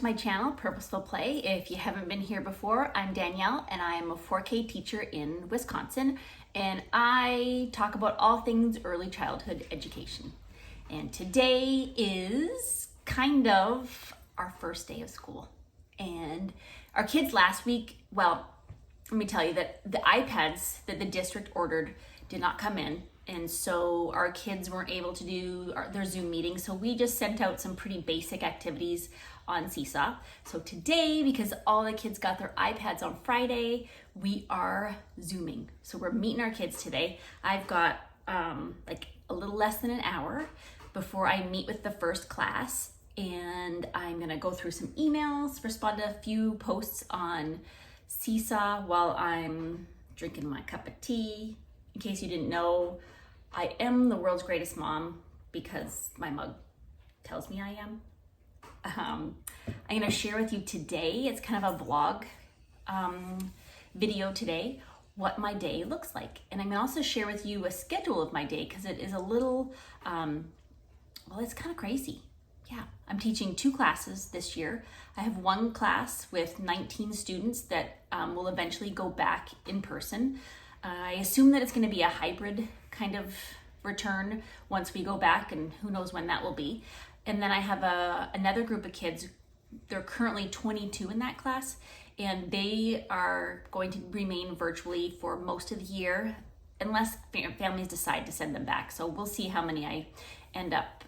to my channel, Purposeful Play. If you haven't been here before, I'm Danielle and I am a 4K teacher in Wisconsin, and I talk about all things early childhood education. And today is kind of our first day of school. And our kids last week, well, let me tell you that the iPads that the district ordered did not come in. And so our kids weren't able to do their Zoom meetings. So we just sent out some pretty basic activities on Seesaw. So today, because all the kids got their iPads on Friday, we are Zooming. So we're meeting our kids today. I've got like a little less than an hour before I meet with the first class. And I'm gonna go through some emails, respond to a few posts on Seesaw while I'm drinking my cup of tea. In case you didn't know, I am the world's greatest mom because my mug tells me I am. I'm gonna share with you today, it's kind of a vlog video today, what my day looks like. And I'm gonna also share with you a schedule of my day because it is a little, well, it's kind of crazy. Yeah, I'm teaching 2 classes this year. I have one class with 19 students that will eventually go back in person. I assume that it's going to be a hybrid kind of return once we go back, and who knows when that will be. And then I have another group of kids. They're currently 22 in that class, and they are going to remain virtually for most of the year unless families decide to send them back. So we'll see how many I end up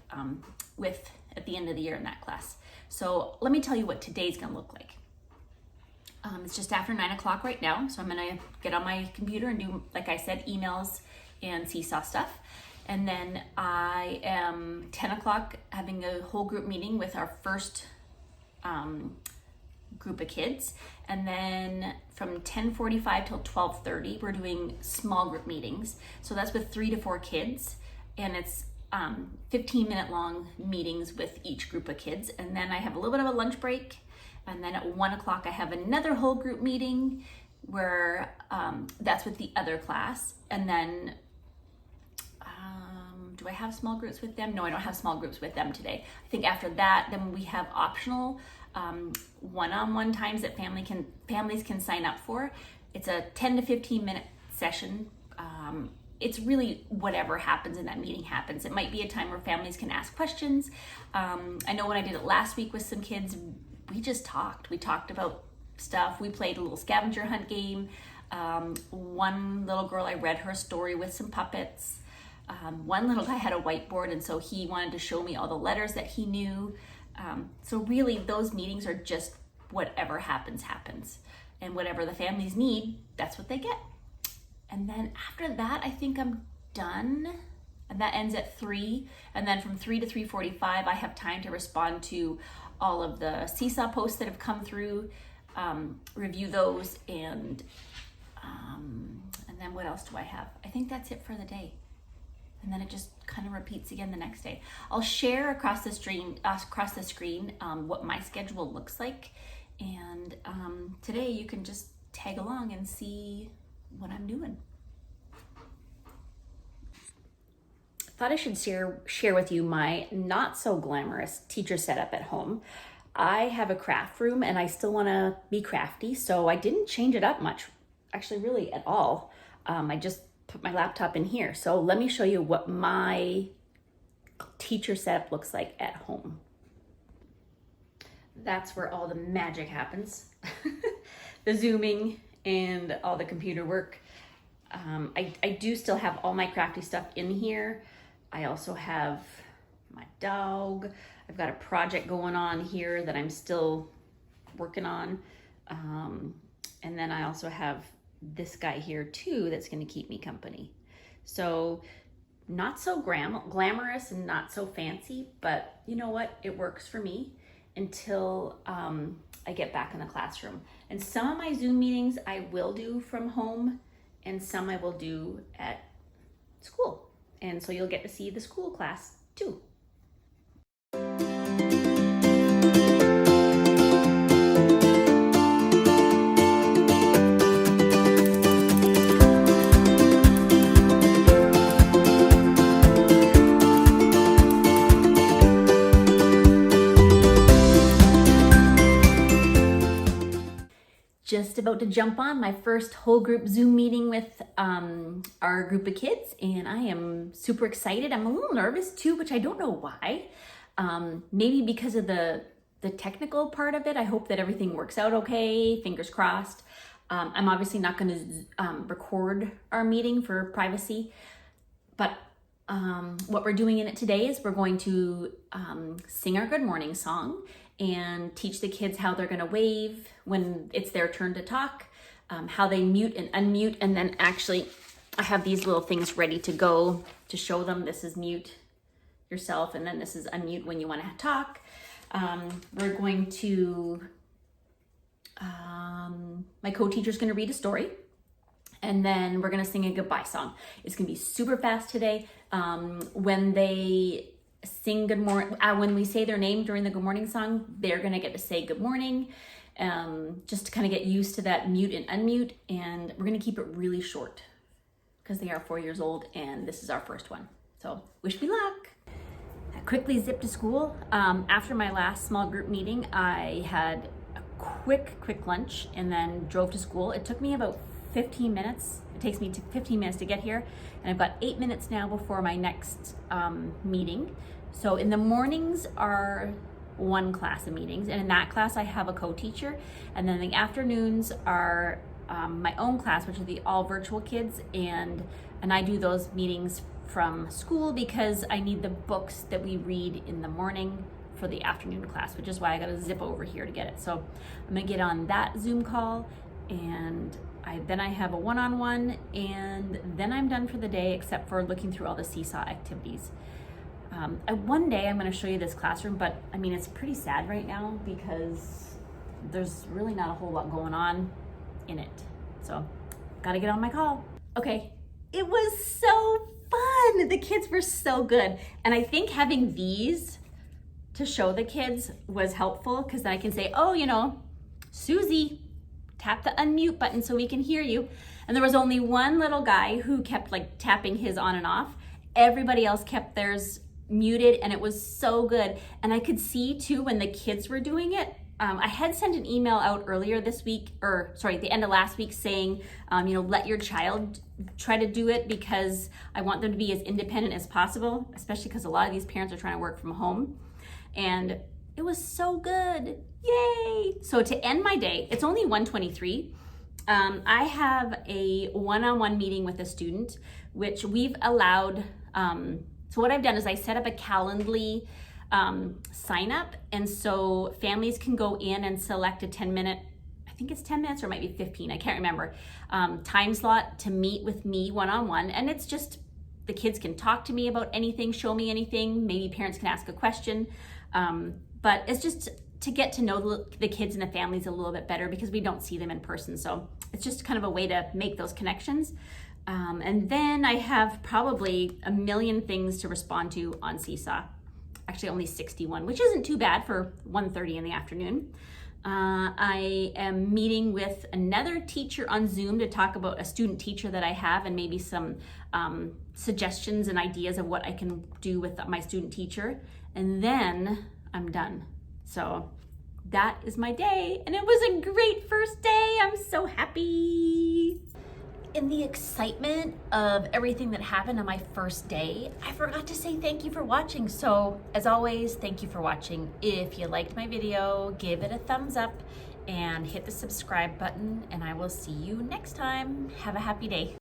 with at the end of the year in that class. So let me tell you what today's going to look like. It's just after 9 o'clock right now, so I'm gonna get on my computer and do, like I said, emails and Seesaw stuff. And then I am 10 o'clock having a whole group meeting with our first group of kids. And then from 10:45 till 12:30, we're doing small group meetings. So that's with 3 to 4 kids, and it's 15-minute long meetings with each group of kids. And then I have a little bit of a lunch break. And then at 1 o'clock, I have another whole group meeting where that's with the other class. And then, do I have small groups with them? No, I don't have small groups with them today. I think after that, then we have optional one-on-one times that families can sign up for. It's a 10 to 15 minute session. It's really whatever happens in that meeting happens. It might be a time where families can ask questions. I know when I did it last week with some kids, we just talked. We talked about stuff. We played a little scavenger hunt game. One little girl, I read her a story with some puppets. One little guy had a whiteboard, and so he wanted to show me all the letters that he knew. So really, those meetings are just whatever happens, happens. And whatever the families need, that's what they get. And then after that, I think I'm done. And that ends at 3. And then from 3 to 3:45, I have time to respond to all of the Seesaw posts that have come through, review those, and then what else do I have? I think that's it for the day. And then it just kind of repeats again the next day. I'll share across the screen what my schedule looks like. And today you can just tag along and see what I'm doing. Thought I should share with you my not so glamorous teacher setup at home. I have a craft room and I still want to be crafty, so I didn't change it up much, actually really at all. I just put my laptop in here. So let me show you what my teacher setup looks like at home. That's where all the magic happens. The Zooming and all the computer work. I do still have all my crafty stuff in here. I also have my dog. I've got a project going on here that I'm still working on. And then I also have this guy here too that's gonna keep me company. So not so glamorous and not so fancy, but you know what? It works for me until I get back in the classroom. And some of my Zoom meetings I will do from home, and some I will do at school. And so you'll get to see the school class too. just about to jump on my first whole group Zoom meeting with our group of kids, and I am super excited. I'm a little nervous too, which I don't know why. Maybe because of the technical part of it. I hope that everything works out okay, fingers crossed. I'm obviously not going to record our meeting for privacy, but what we're doing in it today is we're going to sing our good morning song and teach the kids how they're going to wave when it's their turn to talk, how they mute and unmute, and then actually I have these little things ready to go to show them. This is mute yourself, and then this is unmute when you want to talk. We're going to, my co-teacher's going to read a story, and then we're going to sing a goodbye song. It's going to be super fast today. When they sing good morning, when we say their name during the good morning song, they're going to get to say good morning, just to kind of get used to that mute and unmute. And we're going to keep it really short because they are 4 years old and this is our first one. So wish me luck. I quickly zipped to school. After my last small group meeting, I had a quick lunch and then drove to school. It took me about 15 minutes. It takes me 15 minutes to get here, and I've got 8 minutes now before my next meeting. So in the mornings are one class of meetings, and in that class I have a co-teacher, and then the afternoons are my own class, which are the all virtual kids, and I do those meetings from school because I need the books that we read in the morning for the afternoon class, which is why I gotta zip over here to get it. So I'm gonna get on that Zoom call, and then I have a one-on-one, and then I'm done for the day except for looking through all the Seesaw activities. One day I'm going to show you this classroom, but I mean, it's pretty sad right now because there's really not a whole lot going on in it. So gotta get on my call. Okay, it was so fun. The kids were so good. And I think having these to show the kids was helpful because then I can say, oh, you know, Susie, tap the unmute button so we can hear you. And there was only one little guy who kept like tapping his on and off. Everybody else kept theirs muted, and it was so good. And I could see too when the kids were doing it. I had sent an email out earlier this week, the end of last week, saying, let your child try to do it because I want them to be as independent as possible, especially because a lot of these parents are trying to work from home. And it was so good. Yay! So to end my day, it's only 1:23. I have a one-on-one meeting with a student, which we've allowed. So what I've done is I set up a Calendly sign up. And so families can go in and select a 10-minute, I think it's 10 minutes or it might be 15, I can't remember, time slot to meet with me one-on-one. And it's just, the kids can talk to me about anything, show me anything, maybe parents can ask a question. But it's just to get to know the kids and the families a little bit better because we don't see them in person. So it's just kind of a way to make those connections. And then I have probably a million things to respond to on Seesaw. Actually only 61, which isn't too bad for 1:30 in the afternoon. I am meeting with another teacher on Zoom to talk about a student teacher that I have and maybe some suggestions and ideas of what I can do with my student teacher. And then I'm done. So that is my day, and it was a great first day. I'm so happy. In the excitement of everything that happened on my first day, I forgot to say thank you for watching. So as always, thank you for watching. If you liked my video, give it a thumbs up and hit the subscribe button, and I will see you next time. Have a happy day.